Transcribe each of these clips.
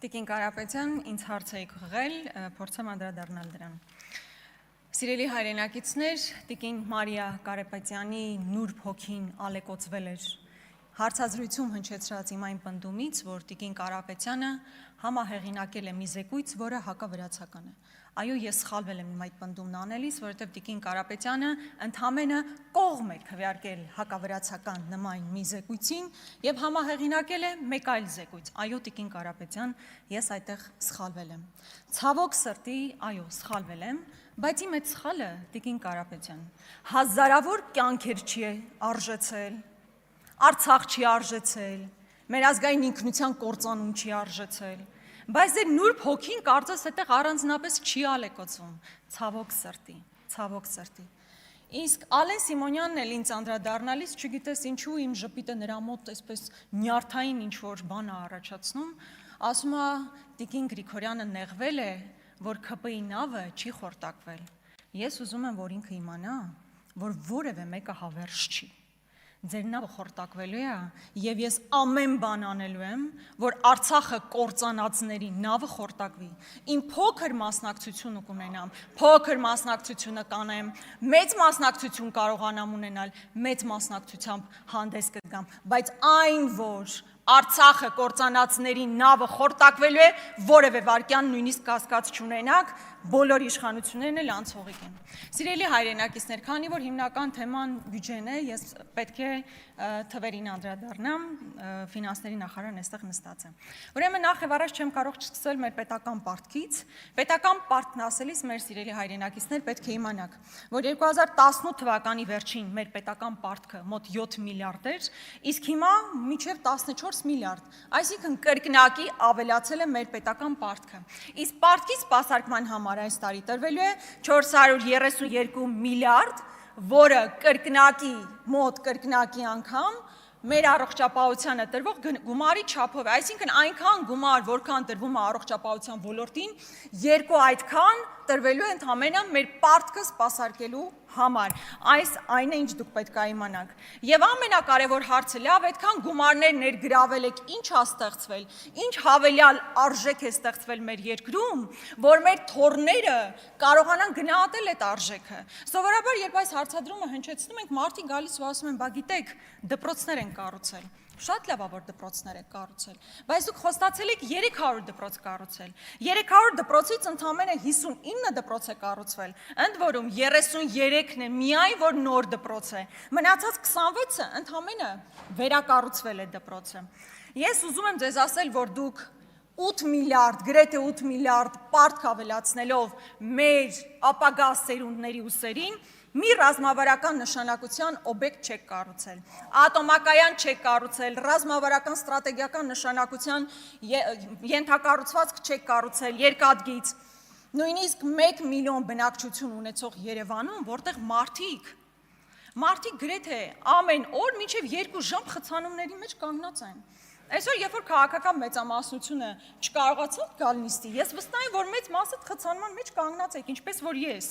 Տիկին Կարապետյան, ինձ հարց եք ուղղել, փորձեմ անդրադառնալ դրան։ Սիրելի հայրենակիցներ, Տիկին Մարիա Կարապետյանի նուրբ հոգին ալեկոծվել էր հարցազրույցում հնչեցրած իմ այն պնդումից, որ Տիկին Կարապետյանը համահեղինակել է մի զեկույց, որը հակավրացական է։ Այո, ես սխալվել եմ իմ այդ պնդումն անելիս, որովհետև Տիկին Կարապետյանը ընդամենը կողմ է քվեարկել հակավրացական նման մի զեկույցին եւ համահեղինակել է մեկ այլ զեկույց։ Այո, Տիկին Կարապետյան, ես այդտեղ սխալվել եմ։ Ցավոք սրտի, այո, սխալվել եմ, բայց իմ այդ սխալը, Տիկին Կարապետյան, հազարավոր կյանքեր չի արժեցել, Արցախ չի արժեցել, մեր ազգային ինքնության կործանում չի արժեցել, բայց դեր նուրբ հոգին կարծես այդտեղ առանձնապես չի ալեկոծվում, ցավոք սրտի։ Իսկ Ալեն Սիմոնյանն էլ ինձ անդրադառնալիս, չգիտես ինչու իմ ժպիտը նրա մոտ այսպես նյարդային ինչ-որ բան է առաջացնում, ասում է Տիկին Գրիգորյանը նեղվել է, որ ՔՊ-ի նավը չի խորտակվել։ Ես ուզում եմ, որ ինքը իմանա, որ որևէ մեկը հավերժ չի։ Ձեր նավը խորտակվելու է եւ ես ամեն բան անելու եմ, որ Արցախը կործանածների նավը խորտակվի։ Իմ փոքր մասնակցությունը կունենամ, փոքր մասնակցությունը կանեմ, մեծ մասնակցություն կարողանամ ունենալ, մեծ մասնակցությամբ հանդես կգամ, բայց այն որ Արցախը կործանածների նավը խորտակվելու է, որևէ վարքյան նույնիսկ կասկած չունենաք, բոլոր իշխանություններն էլ անցողիկ են։ Սիրելի հայրենակիցներ, քանի որ հիմնական թեման բյուջեն է, ես պետք է թվերին անդրադառնամ, ֆինանսների նախարարն այստեղ նստած է։ Ուրեմն նախ եւ առաջ չեմ կարող չսկսել մեր պետական պարտքից։ Պետական պարտքն ասելիս մեր սիրելի հայրենակիցներ պետք է իմանաք, որ 2018 թվականի վերջին մեր պետական պարտքը մոտ 7 միլիարդ էր, իսկ հիմա մինչև 14 միլիարդ, այսինքն կրկնակի ավելացել է մեր պետական պարտքը։ Իսկ պարտքի սպասարկման համար այս տարի տրվելու է 432 միլիարդ, որը մոտ կրկնակի անգամ մեր առողջապահությանը տրվող գումարի չափով է, այսինքն այնքան գումար, որքան տրվում է առողջապահության ոլորտին, երկու այդքան տրվելու է ընդամենը մեր պարտքը սպասարկելու համար։ Այս այն է, ինչ դուք պետք է իմանաք։ Եվ ամենակարևոր հարցը, լավ, այդքան գումարներ ներգրավել եք, ինչ է ստեղծվել, ինչ հավելյալ արժեք է ստեղծվել մեր երկրում, որ մեր թոռները կարողանան գնահատել այդ արժեքը։ Սովորաբար, երբ այս հարցադրումը հնչեցնում ենք, մարդիկ գալիս ու ասում են, բա գիտեք, դպրոցներ են կառուցել։ Շատ լավ է, որ դպրոցներ եք կառուցել, բայց դուք խոստացել եք 300 դպրոց կառուցել։ 300 դպրոցից ընդամենը 59 դպրոց է կառուցվել, ընդ որում 33-ն է միայն որ նոր դպրոց է։ Մնացած 26-ը ընդամենը վերակառուցվել է դպրոցը։ Ես ուզում եմ ձեզ ասել, որ դուք 8 միլիարդ, գրեթե 8 միլիարդ պարտք ավելացնելով մեր ապագա սերունդների ուսերին մի ռազմավարական նշանակության օբյեկտ չեք կառուցել, ատոմակայան չեք կառուցել, ռազմավարական ստրատեգիական նշանակության ենթակառուցվածք չեք կառուցել, երկաթգիծ, նույնիսկ 1 միլիոն բնակչություն ունեցող Երևանում, որտեղ մարդիկ գրեթե ամեն օր մինչև 2 ժամ խցանումների մեջ կանգնած են։ Այսօր, երբ որ քաղաքական մեծամասնությունը չկարողացավ գալ նիստի, ես վստահ եմ, որ մեծ մասը խցանման մեջ կանգնած եք, ինչպես որ ես։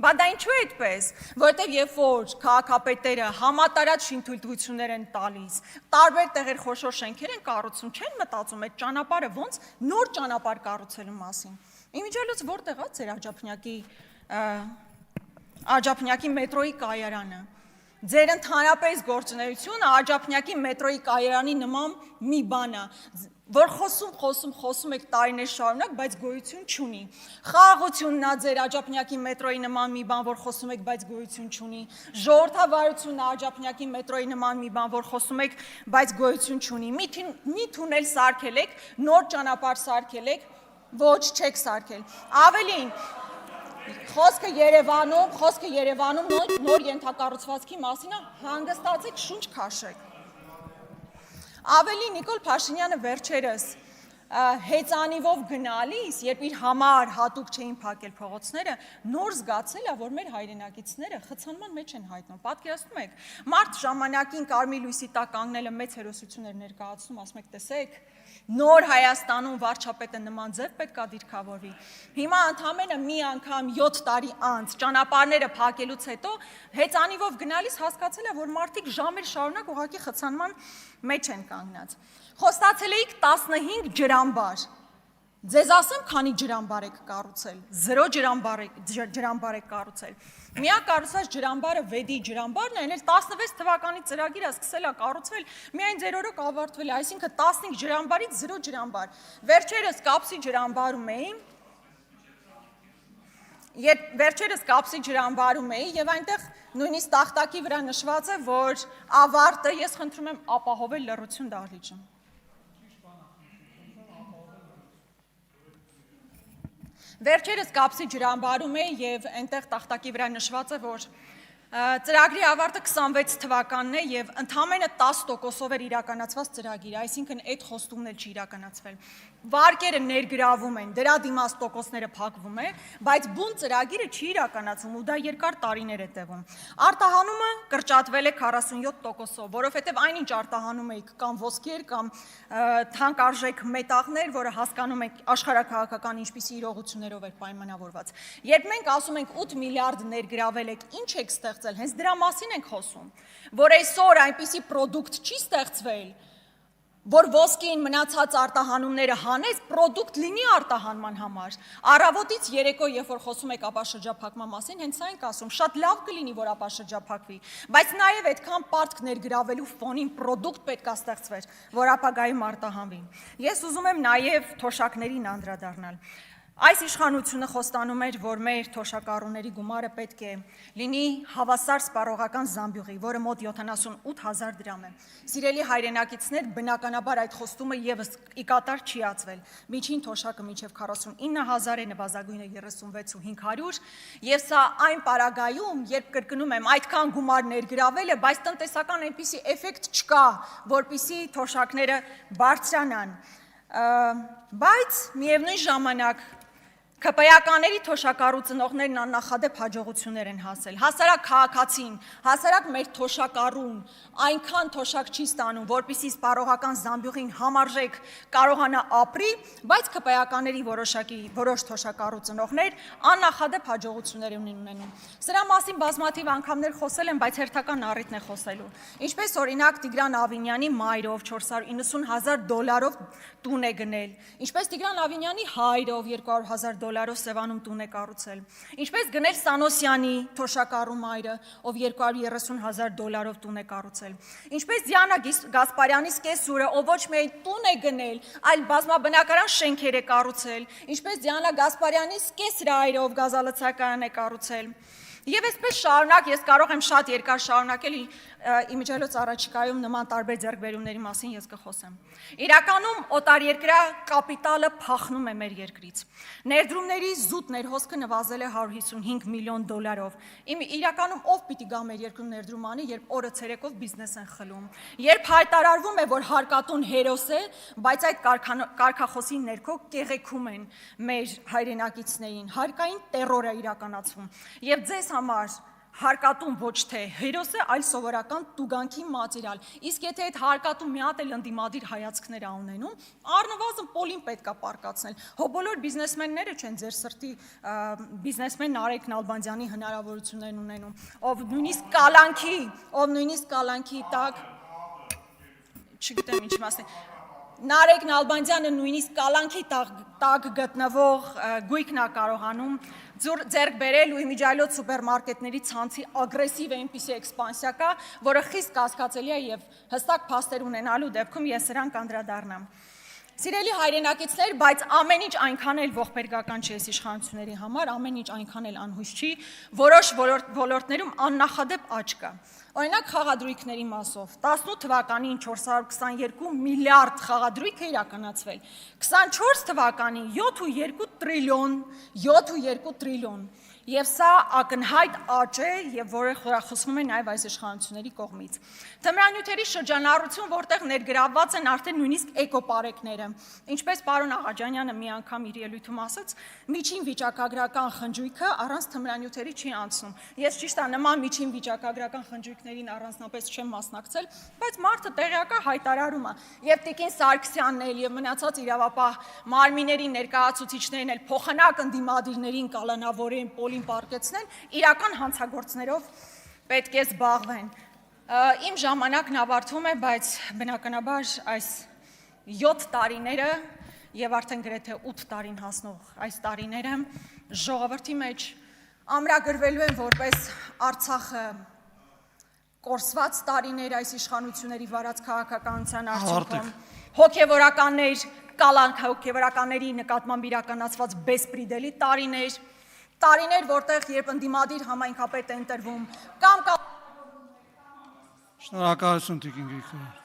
Բա դա ինչու է այդպես, որովհետև երբ որ քաղաքապետերը համատարած շինթույլտվություններ են տալիս, տարբեր տեղեր խոշոր շենքեր են կառուցում, չեն մտածում այդ ճանապարհը ոնց նոր ճանապարհ կառուցելու մասին։ Իմիջիայլոց որտեղ է ձեր Աջափնյակի մետրոյի կայարանը։ Ձեր ընդհանրապես գործունեությունը Աջափնյակի մետրոյի կայարանի նման մի բան է, որ խոսում եք տարիներ շարունակ, բայց գոյություն չունի։ Խաղաղությունն է ձեր Աջափնյակի մետրոյի նման մի բան, որ խոսում եք, բայց գոյություն չունի։ Ժողովրդավարությունն է Աջափնյակի մետրոյի նման մի բան, որ խոսում եք, բայց գոյություն չունի։ Մի թունել սարքել եք, նոր ճանապարհ սարքել եք, ոչ չեք սարքել։ Ավելին, խոսքը Երևանում նոր ենթակառուցվածքի մասին է, հանգստացեք, շունչ քաշեք։ Ավելի Նիկոլ Փաշինյանը վերջերս հեծանիվով գնալիս, երբ իր համար հատուկ չէին փակել փողոցները, նոր զգացել է, որ մեր հայրենակիցները խցանման մեջ են հայտնում։ Պատկերացնում եք, մարդ ժամանակին կարմիր լույսի տակ կանգնելը մեծ հերոսություն էր ներկայացնում, ասում եք, տեսեք, նոր Հայաստանում վարչապետը նման ձև պետք է դիրքավորվի։ Հիմա ընդամենը մի անգամ 7 տարի անց ճանապարհները փակելուց հետո հեծանիվով գնալիս հասկացել է, որ մարդիկ ժամեր շարունակ ուղղակի խցանման մեջ են կանգնած։ Խոստացել էիք 15 ջրամբար։ Ձեզ ասեմ, քանի ջրամբար եք կառուցել, 0 ջրամբար եք կառուցել։ Միակ կառուցված ջրամբարը Վեդի ջրամբարն է, այլ 16 թվականի ծրագիրը սկսել է կառուցվել, միայն 0 օրոք ավարտվել է, այսինքն 15 ջրամբարից 0 ջրամբար։ Վերջերս Կապսի ջրամբարում էի, եւ այնտեղ նույնիսկ տախտակի վրա նշված է, որ ավարտը ես խնդրում եմ ապահովել լռություն դահլիճում։ Վերջերս Կապսի ջրամբարում է եւ այնտեղ տախտակի վրա նշված է, որ ծրագրի ավարտը 26 թվականն է եւ ընդամենը 10%-ով էր իրականացված ծրագիրը, այսինքն այդ խոստումն էլ չի իրականացվել։ Վարկերը ներգրավում են, դրա դիմաց տոկոսները փակվում է, բայց բուն ծրագիրը չի իրականացվում ու դա երկար տարիներ է տևում։ Արտահանումը կրճատվել է 47%-ով, որովհետեւ այնինչ արտահանում էիք կամ ոսկեր կամ թանկարժեք մետաղներ, որը հասկանում եք աշխարհաքաղաքական ինչպիսի իրողություններով էր պայմանավորված։ Երբ մենք ասում ենք 8 միլիարդ ներգրավել եք, ինչ եք ստեղծել, հենց դրա մասին ենք խոսում, որ այսօր այնպիսի պրոդուկտ չի ստեղծվել, որ ոսկին մնացած արտահանումները հանես, պրոդուկտ լինի արտահանման համար։ Առավոտից երեկո, երբ որ խոսում եք ապաշրջափակման մասին, հենց այն ասում, շատ լավ կլինի, որ ապաշրջափակվի, բայց նաև այդքան պարտք ներգրավելու ֆոնին պրոդուկտ պետք է ստեղծվեր, որ ապագայում արտահանվի։ Ես ուզում եմ նաև թոշակներին անդրադառնալ։ Այս իշխանությունը խոստանում էր, որ մեր թոշակառուների գումարը պետք է լինի հավասար սպառողական զամբյուղի, որը մոտ 78,000 դրամ է։ Սիրելի հայրենակիցներ, բնականաբար այդ խոստումը եւս ի կատար չի ածվել։ Միջին թոշակը մինչև 49,000 է, նվազագույնը 36,500, եւ սա այն պարագայում, երբ կրկնում եմ, այդքան գումար ներգրավել է, բայց տնտեսական այնպիսի էֆեկտ չկա, որպիսի թոշակները բարձրանան։ Բայց միևնույն ժամանակ ԿՊԵ-ականների թոշակառու ծնողներն աննախադեպ հաջողություններ են հասել։ Հասարակ քաղաքացին, հասարակ մեր թոշակառուն այնքան թոշակ չի ստանում, որպեսզի սպառողական զամբյուղին համարժեք կարողանա ապրի, բայց ԿՊԵ-ականների որոշ թոշակառու ծնողներ աննախադեպ հաջողություններ են ունենում։ Սրա մասին բազմաթիվ անգամներ խոսել են, բայց հերթական առիթն է խոսելու։ Ինչպես օրինակ Տիգրան Ավինյանի մայրով $490,000 տուն է գնել, ինչպես Տիգրան Ավինյանի հայրով $200,000 Սևանում տուն է կառուցել, ինչպես գնել Սանոսյանի թոշակառու մայրը, ով $230,000 տուն է կառուցել, ինչպես Դիանա Գասպարյանի սկեսուրը, ով ոչ միայն տուն է գնել, այլ բազմաբնակարան շենքեր է կառուցել, ինչպես Դիանա Գասպարյանի սկեսրայրով գազալցակայան է կառուցել։ Եվ այսպես շարունակ, ես կարող եմ շատ երկար շարունակել, իմիջիայլոց առաջիկայում նման տարբեր ձեռքբերումների մասին ես կխոսեմ։ Իրականում օտարերկրյա կապիտալը փախնում է մեր երկրից։ Ներդրումների զուտ ներհոսքը նվազել է $155 միլիոն։ Իրականում ով պիտի գա մեր երկրում ներդրում անի, երբ օրը ցերեկով բիզնես են խլում, երբ հայտարարվում է, որ հարկատուն հերոս է, բայց այդ կարգախոսի ներքո կեղեքում են մեր հայրենակիցներին, հարկային տերոր է իրականացվում։ Եվ ձեզ համար հարկատուն ոչ թե հերոս է, այլ սովորական տուգանքի մատերիալ։ Իսկ եթե այդ հարկատուն մի հատ էլ ընդդիմադիր հայացքներ ա ունենում, առնվազն պոլին պետք է պարկացնել։ Հո բոլոր բիզնեսմենները չեն ձեր սրտի բիզնեսմեն Նարեկ Նալբանդյանի հնարավորություններն ունենում, ով նույնիսկ կալանքի տակ, չգիտեմ ինչ մասն է, Նարեկ Նալբանդյանը նույնիսկ կալանքի տակ գտնվող գույքն է կարողանում ձեռք բերել ու իմիջիայլոց սուպերմարկետների ցանցի ագրեսիվ այնպիսի էքսպանսիա կա, որը խիստ կասկածելի է եւ հստակ փաստեր ունենալու դեպքում ես սրան կանդրադառնամ։ Սիրելի հայրենակիցներ, բայց ամեն ինչ այնքան էլ ողբերգական չի այս իշխանությունների համար, ամեն ինչ այնքան էլ անհույս չի, որոշ ոլորտներում աննախադեպ աճ կա։ Օրինակ խաղադրույքների մասով 18 թվականին 422 միլիարդ խաղադրույք է իրականացվել, 24 թվականին 7.2 տրիլիոն, եւ սա ակնհայտ աճ է եւ որը խորախոսվում է նաեւ այս իշխանությունների կողմից։ Թմրանյութերի շրջանառություն, որտեղ ներգրավված են արդեն նույնիսկ էկոպարեկները, ինչպես պարոն Աղաջանյանը մի անգամ իր ելույթում ասաց, միջին վիճակագրական խնջույքը առանց թմրանյութերի չի անցնում։ Ես ճիշտ է նման միջին վիճակագրական խնջույքներին առանձնապես չեմ մասնակցել, բայց մարդը տեղյակա հայտարարում է եւ Տիկին Սարգսյանն էլ եւ մնացած իրավապահ մարմինների ներկայացուցիչներն էլ փոխանակ ընդդիմադիրներին կալանավորեն, պոլին պարկեցնեն, իրական հանցագործներով պետք է զբաղվեն։ Իմ ժամանակն ավարտվում է, բայց բնականաբար այս 7 տարիները եւ արդեն գրեթե 8 տարին հասնող այս տարիները ժողովրդի մեջ ամրագրվելու են որպես Արցախը կորսված տարիներ այս իշխանությունների վարած քաղաքականության արդյունքում, հոգևորականների նկատմամբ իրականացված բեսպրիդելի տարիներ, որտեղ երբ ընդդիմադիր համայնքապետ է ընտրվում կամ Շնորհակալություն Տիկին Գրիգորյան։